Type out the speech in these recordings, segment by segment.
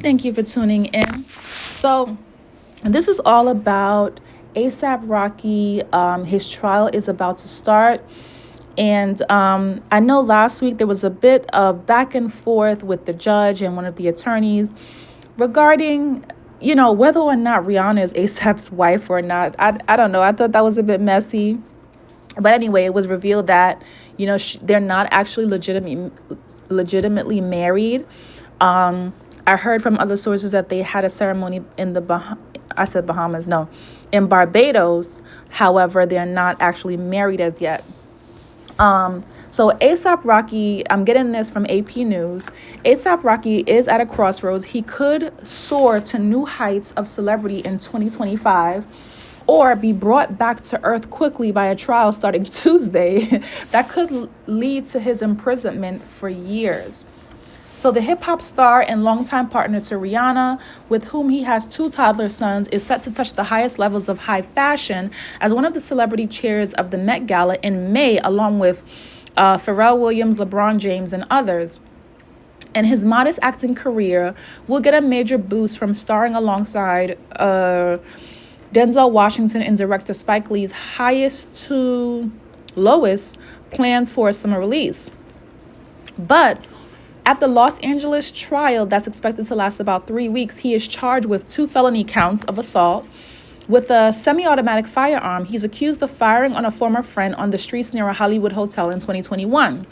Thank you for tuning in. So, this is all about ASAP Rocky. His trial is about to start. And I know last week there was a bit of back and forth with the judge and one of the attorneys regarding, whether or not Rihanna is ASAP's wife or not. I don't know. I thought that was a bit messy. But anyway, it was revealed that, they're not actually legitimately married. I heard from other sources that they had a ceremony in I said Bahamas, no, in Barbados. However, they're not actually married as yet. So ASAP Rocky, I'm getting this from AP News. ASAP Rocky is at a crossroads. He could soar to new heights of celebrity in 2025 or be brought back to earth quickly by a trial starting Tuesday that could lead to his imprisonment for years. So the hip-hop star and longtime partner to Rihanna, with whom he has 2 toddler sons, is set to touch the highest levels of high fashion as one of the celebrity chairs of the Met Gala in May, along with Pharrell Williams, LeBron James, and others. And his modest acting career will get a major boost from starring alongside Denzel Washington and director Spike Lee's highest to lowest plans for a summer release. But at the Los Angeles trial that's expected to last about 3 weeks, he is charged with 2 felony counts of assault with a semi-automatic firearm. He's accused of firing on a former friend on the streets near a Hollywood hotel in 2021.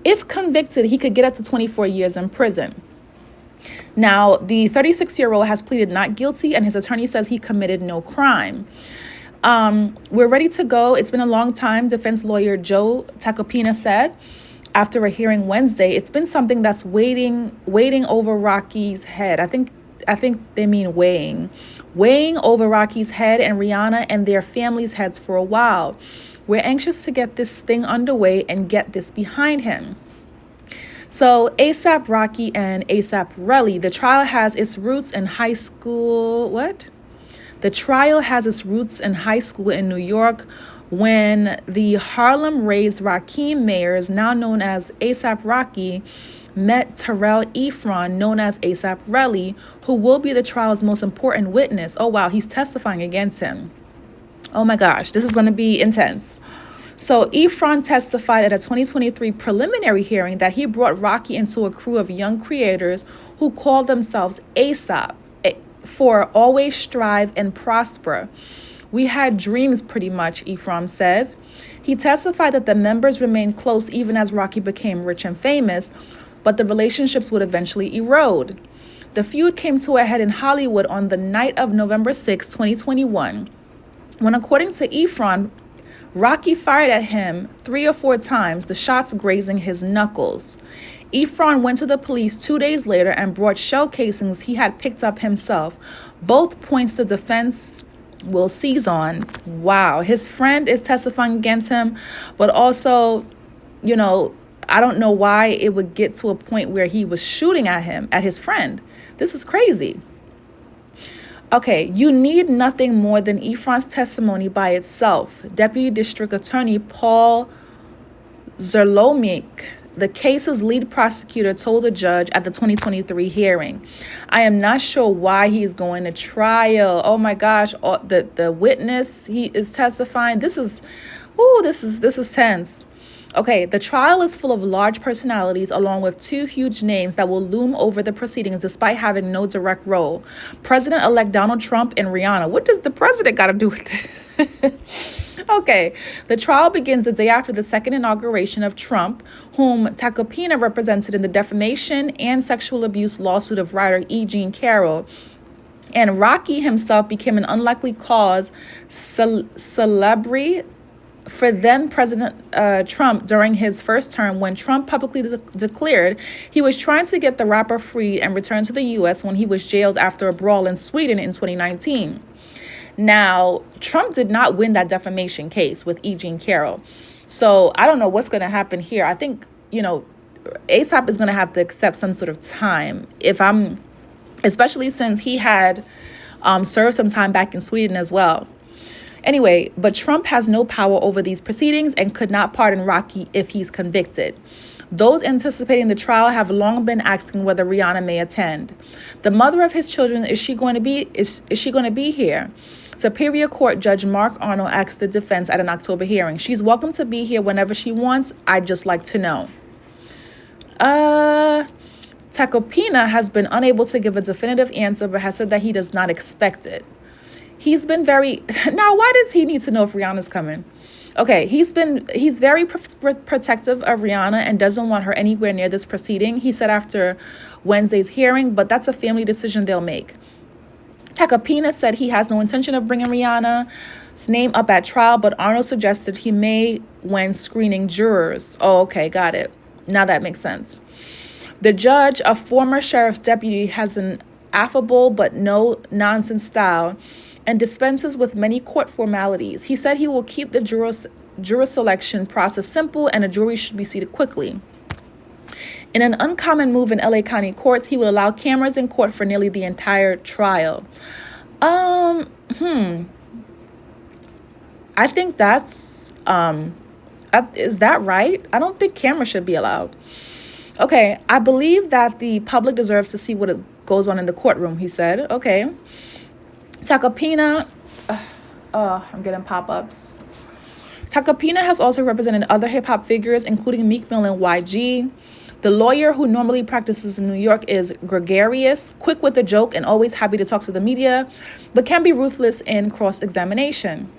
If convicted, he could get up to 24 years in prison. Now, the 36-year-old has pleaded not guilty, and his attorney says he committed no crime. We're ready to go. It's been a long time, defense lawyer Joe Tacopina said. After a hearing Wednesday, it's been something that's waiting over Rocky's head. I think they mean weighing over Rocky's head and Rihanna and their families' heads for a while. We're anxious to get this thing underway and get this behind him. So ASAP Rocky and ASAP Relly, the trial has its roots in high school. The trial has its roots in high school in New York, when the Harlem-raised Rakim Mayers, now known as ASAP Rocky, met Terrell Efron, known as ASAP Relly, who will be the trial's most important witness. Oh, wow, he's testifying against him. Oh, my gosh, this is going to be intense. So Efron testified at a 2023 preliminary hearing that he brought Rocky into a crew of young creators who called themselves ASAP, for Always Strive and Prosper. We had dreams, pretty much, Efron said. He testified that the members remained close even as Rocky became rich and famous, but the relationships would eventually erode. The feud came to a head in Hollywood on the night of November 6, 2021, when, according to Efron, Rocky fired at him 3 or 4 times, the shots grazing his knuckles. Efron went to the police 2 days later and brought shell casings he had picked up himself. Both points the defense will seize on. Wow. His friend is testifying against him, but also, I don't know why it would get to a point where he was shooting at his friend. This is crazy. Okay, you need nothing more than Efron's testimony by itself. Deputy District Attorney Paul Zerlomik, the case's lead prosecutor, told a judge at the 2023 hearing. I am not sure why he's going to trial. Oh my gosh, the witness he is testifying. This is tense. Okay, the trial is full of large personalities along with 2 huge names that will loom over the proceedings despite having no direct role. President-elect Donald Trump and Rihanna. What does the president got to do with this? Okay, the trial begins the day after the second inauguration of Trump, whom Tacopina represented in the defamation and sexual abuse lawsuit of writer E. Jean Carroll. And Rocky himself became an unlikely cause celebre for then President Trump during his first term, when Trump publicly declared he was trying to get the rapper freed and returned to the U.S. when he was jailed after a brawl in Sweden in 2019. Now, Trump did not win that defamation case with E. Jean Carroll. So I don't know what's going to happen here. I think, ASAP is going to have to accept some sort of time, especially since he had served some time back in Sweden as well. Anyway, but Trump has no power over these proceedings and could not pardon Rocky if he's convicted. Those anticipating the trial have long been asking whether Rihanna may attend. The mother of his children, is she going to be here? Superior Court Judge Mark Arnold asked the defense at an October hearing. She's welcome to be here whenever she wants. I'd just like to know. Tacopina has been unable to give a definitive answer, but has said that he does not expect it. He's been very... Now, why does he need to know if Rihanna's coming? Okay, he's very protective of Rihanna and doesn't want her anywhere near this proceeding. He said after Wednesday's hearing, but that's a family decision they'll make. Tacopina said he has no intention of bringing Rihanna's name up at trial, but Arnold suggested he may when screening jurors. Oh, okay, got it. Now that makes sense. The judge, a former sheriff's deputy, has an affable but no-nonsense style and dispenses with many court formalities. He said he will keep the juror selection process simple and a jury should be seated quickly. In an uncommon move in LA County courts, he will allow cameras in court for nearly the entire trial. I think that's, is that right? I don't think cameras should be allowed. Okay, I believe that the public deserves to see what goes on in the courtroom, he said. Okay. Tacopina, I'm getting pop-ups. Tacopina has also represented other hip-hop figures, including Meek Mill and YG. The lawyer who normally practices in New York is gregarious, quick with a joke, and always happy to talk to the media, but can be ruthless in cross-examination.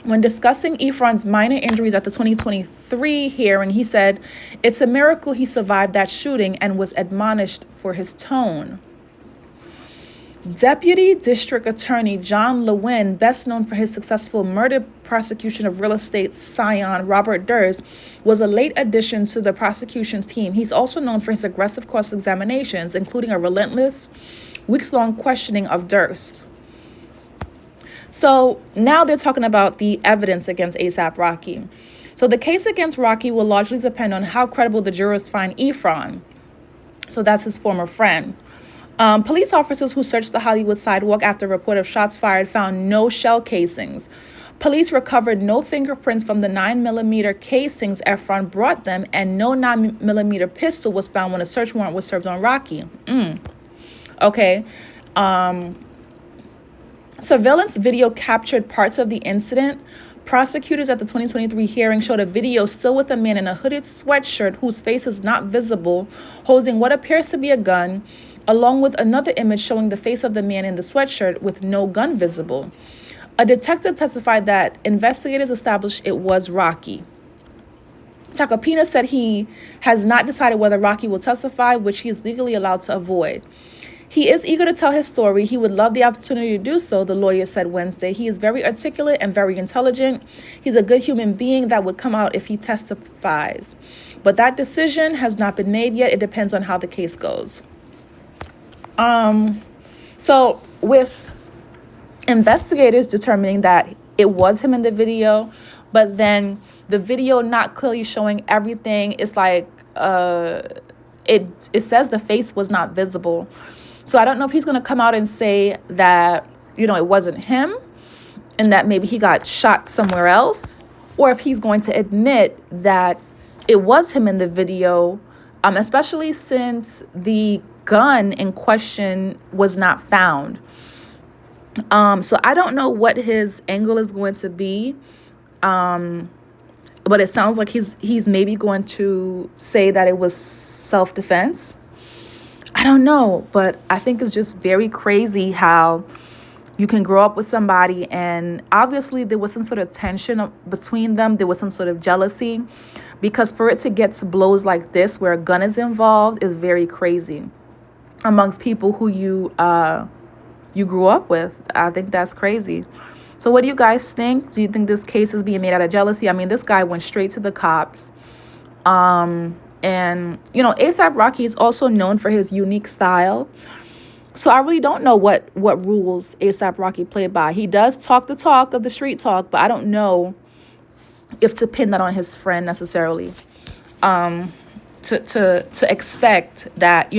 When discussing Efron's minor injuries at the 2023 hearing, he said, "It's a miracle he survived that shooting and was admonished for his tone." Deputy District Attorney John Lewin, best known for his successful murder prosecution of real estate scion Robert Durst, was a late addition to the prosecution team. He's also known for his aggressive cross-examinations, including a relentless, weeks-long questioning of Durst. So now they're talking about the evidence against A$AP Rocky. So the case against Rocky will largely depend on how credible the jurors find Efron. So that's his former friend. Police officers who searched the Hollywood sidewalk after a report of shots fired found no shell casings. Police recovered no fingerprints from the 9mm casings Efron brought them, and no 9mm pistol was found when a search warrant was served on Rocky. Okay. Surveillance video captured parts of the incident. Prosecutors at the 2023 hearing showed a video still with a man in a hooded sweatshirt whose face is not visible, holding what appears to be a gun, along with another image showing the face of the man in the sweatshirt with no gun visible. A detective testified that investigators established it was Rocky. Tacopina said he has not decided whether Rocky will testify, which he is legally allowed to avoid. He is eager to tell his story. He would love the opportunity to do so, the lawyer said Wednesday. He is very articulate and very intelligent. He's a good human being that would come out if he testifies. But that decision has not been made yet. It depends on how the case goes. So with investigators determining that it was him in the video, but then the video not clearly showing everything, it's like it says the face was not visible. So I don't know if he's going to come out and say that, it wasn't him and that maybe he got shot somewhere else, or if he's going to admit that it was him in the video, especially since the gun in question was not found. So I don't know what his angle is going to be. But it sounds like he's maybe going to say that it was self-defense. I don't know, but I think it's just very crazy how you can grow up with somebody and obviously there was some sort of tension between them. There was some sort of jealousy, because for it to get to blows like this where a gun is involved is very crazy amongst people who you grew up with. I think that's crazy. So what do you guys think? Do you think this case is being made out of jealousy? I mean, this guy went straight to the cops. And, A$AP Rocky is also known for his unique style. So I really don't know what rules A$AP Rocky played by. He does talk the talk of the street talk, but I don't know if to pin that on his friend necessarily. To expect that,